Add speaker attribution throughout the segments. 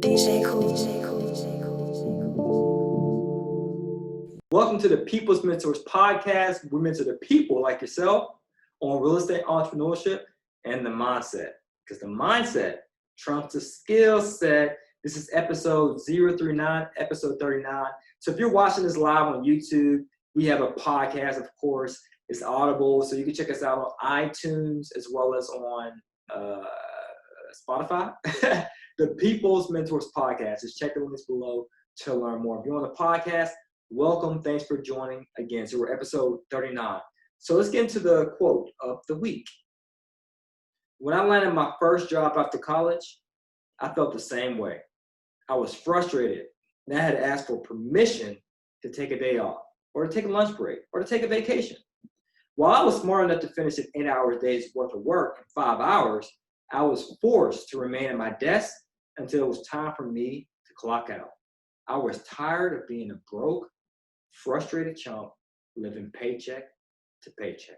Speaker 1: Welcome to the People's Mentors Podcast. We mentor the people like yourself on real estate entrepreneurship and the mindset. Because the mindset trumps the skill set. This is episode 039, episode 39. So if you're watching this live on YouTube, we have a podcast, of course. It's Audible, so you can check us out on iTunes as well as on Spotify. The People's Mentors Podcast. Just check the links below to learn more. If you're on the podcast, welcome. Thanks for joining again. So we're episode 39. So let's get into the quote of the week. When I landed my first job after college, I felt the same way. I was frustrated and I had to ask for permission to take a day off or to take a lunch break or to take a vacation. While I was smart enough to finish an 8-hour day's worth of work in 5 hours, I was forced to remain at my desk until it was time for me to clock out. I was tired of being a broke, frustrated chump living paycheck to paycheck.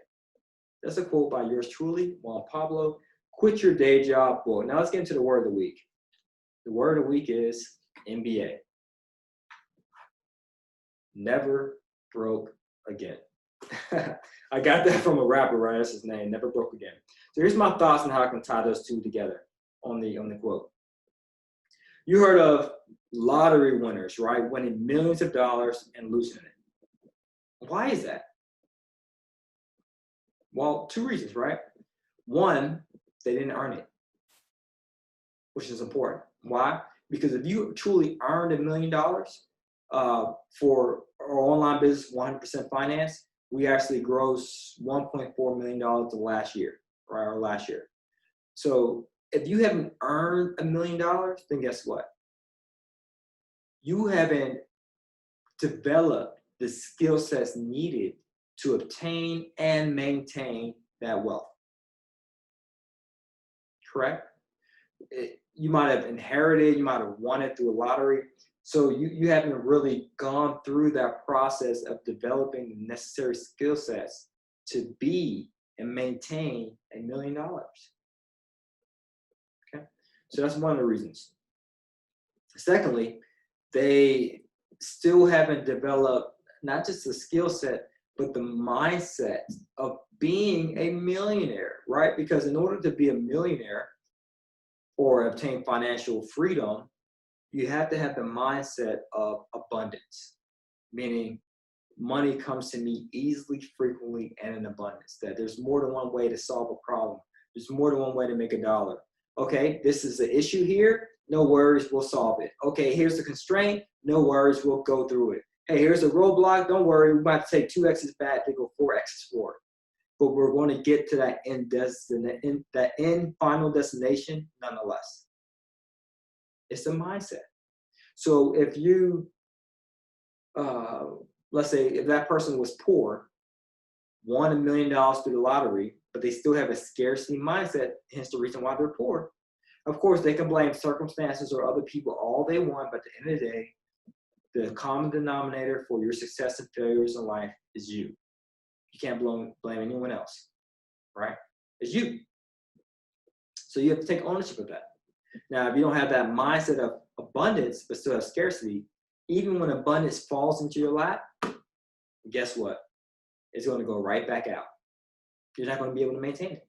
Speaker 1: That's a quote by yours truly, Juan Pablo. Quit your day job boy. Now let's get into the word of the week. The word of the week is NBA. Never broke again. I got that from a rapper, right? That's his name, Never Broke Again. So here's my thoughts on how I can tie those two together on the quote. You heard of lottery winners, right? Winning millions of dollars and losing it. Why is that? Well, two reasons, right? One, they didn't earn it, which is important. Why? Because if you truly earned $1 million for our online business, 100% finance, we actually grossed $1.4 million the last year, right? Or last year. So if you haven't earned $1 million, then guess what? You haven't developed the skill sets needed to obtain and maintain that wealth. Correct? You might have inherited, you might have won it through a lottery. So you haven't really gone through that process of developing the necessary skill sets to be and maintain $1 million. Okay? So that's one of the reasons. Secondly, they still haven't developed not just the skill set, but the mindset of being a millionaire, right? Because in order to be a millionaire or obtain financial freedom, you have to have the mindset of abundance, meaning money comes to me easily, frequently, and in abundance. That there's more than one way to solve a problem. There's more than one way to make $1. Okay, this is the issue here. No worries, we'll solve it. Okay, here's the constraint. No worries, we'll go through it. Hey, here's a roadblock. Don't worry, we're about to take 2 X's back to go 4 X's forward. But we're going to get to that end final destination nonetheless. It's the mindset. So if you, let's say if that person was poor, won $1 million through the lottery, but they still have a scarcity mindset, hence the reason why they're poor. Of course, they can blame circumstances or other people all they want, but at the end of the day, the common denominator for your success and failures in life is you. You can't blame anyone else, right? It's you. So you have to take ownership of that. Now, if you don't have that mindset of abundance, but still have scarcity, even when abundance falls into your lap, guess what? It's going to go right back out. You're not going to be able to maintain it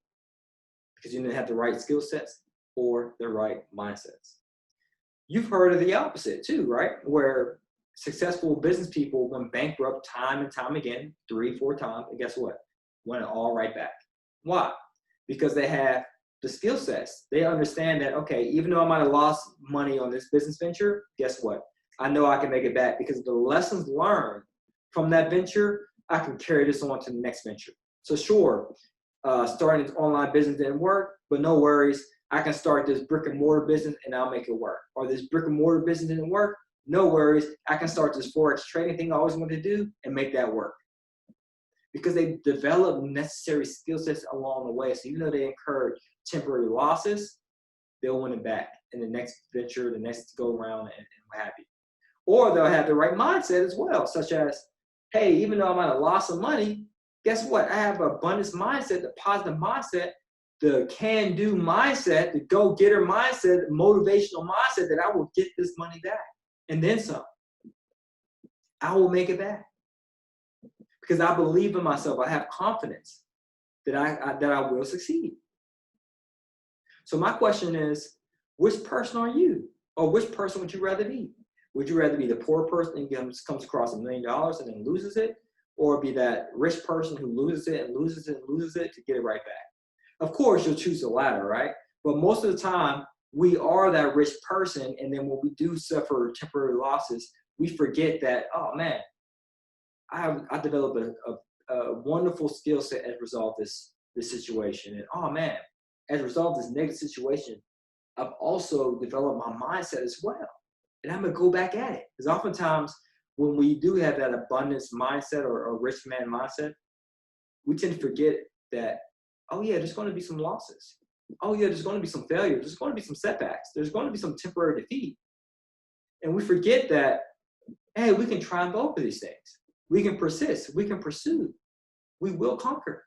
Speaker 1: because you didn't have the right skill sets or the right mindsets. You've heard of the opposite too, right? Where successful business people went bankrupt time and time again, 3-4 times, and guess what? Went it all right back. Why? Because they have the skill sets. They understand that, okay, even though I might have lost money on this business venture, guess what? I know I can make it back because the lessons learned from that venture, I can carry this on to the next venture. So sure, starting this online business didn't work, but no worries. I can start this brick and mortar business and I'll make it work. Or this brick and mortar business didn't work, no worries. I can start this Forex trading thing I always wanted to do and make that work. Because they develop necessary skill sets along the way. So even though they incurred temporary losses, they'll win it back in the next venture, the next go around, and what have you. Or they'll have the right mindset as well, such as, hey, even though I might have lost some money, guess what? I have an abundance mindset, the positive mindset. the can-do mindset, the go-getter mindset, motivational mindset that I will get this money back and then some. I will make it back because I believe in myself. I have confidence that I will succeed. So my question is, which person are you? Or which person would you rather be? Would you rather be the poor person who comes across $1 million and then loses it? Or be that rich person who loses it and loses it and loses it to get it right back? Of course, you'll choose the latter, right? But most of the time, we are that rich person, and then when we do suffer temporary losses, we forget that, oh man, I developed a wonderful skill set as a result of this situation. And oh man, as a result of this negative situation, I've also developed my mindset as well. And I'm gonna go back at it. Because oftentimes when we do have that abundance mindset or a rich man mindset, we tend to forget that, oh yeah, there's gonna be some losses. Oh yeah, there's gonna be some failures. There's gonna be some setbacks. There's gonna be some temporary defeat. And we forget that, hey, we can try both of these things. We can persist, we can pursue, we will conquer.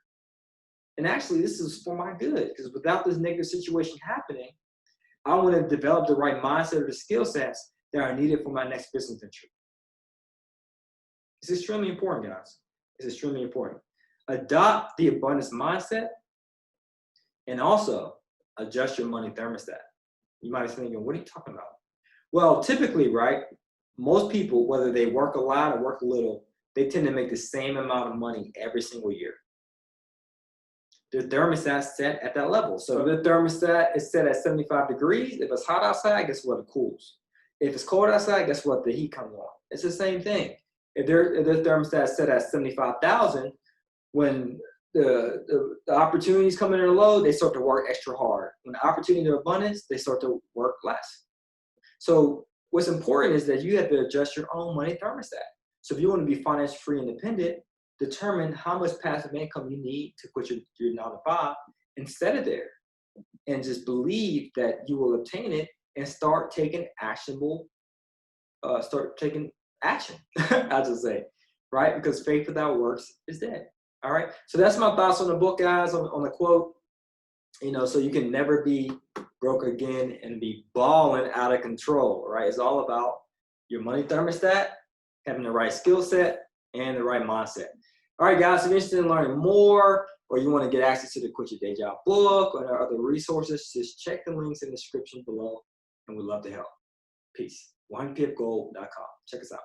Speaker 1: And actually, this is for my good, because without this negative situation happening, I want to develop the right mindset or the skill sets that are needed for my next business venture. It's extremely important, guys. It's extremely important. Adopt the abundance mindset and also adjust your money thermostat. You might be thinking, what are you talking about? Well, typically, right, most people, whether they work a lot or work a little, they tend to make the same amount of money every single year. The thermostat's set at that level. So if the thermostat is set at 75 degrees, if it's hot outside, guess what? It cools. If it's cold outside, guess what? The heat comes on. It's the same thing. If the thermostat is set at 75,000, when the opportunities come in low, they start to work extra hard. When the opportunities are abundance, they start to work less. So what's important is that you have to adjust your own money thermostat. So if you want to be financially free and independent, determine how much passive income you need to put your 9 to 5 and set it there. And just believe that you will obtain it and start taking action, I'll just say, right? Because faith without works is dead. All right. So that's my thoughts on the book, guys, on the quote. You know, so you can never be broke again and be balling out of control, right? It's all about your money thermostat, having the right skill set, and the right mindset. All right, guys, if you're interested in learning more or you want to get access to the Quit Your Day Job book or other resources, just check the links in the description below, and we'd love to help. Peace. 100pfgold.com. Check us out.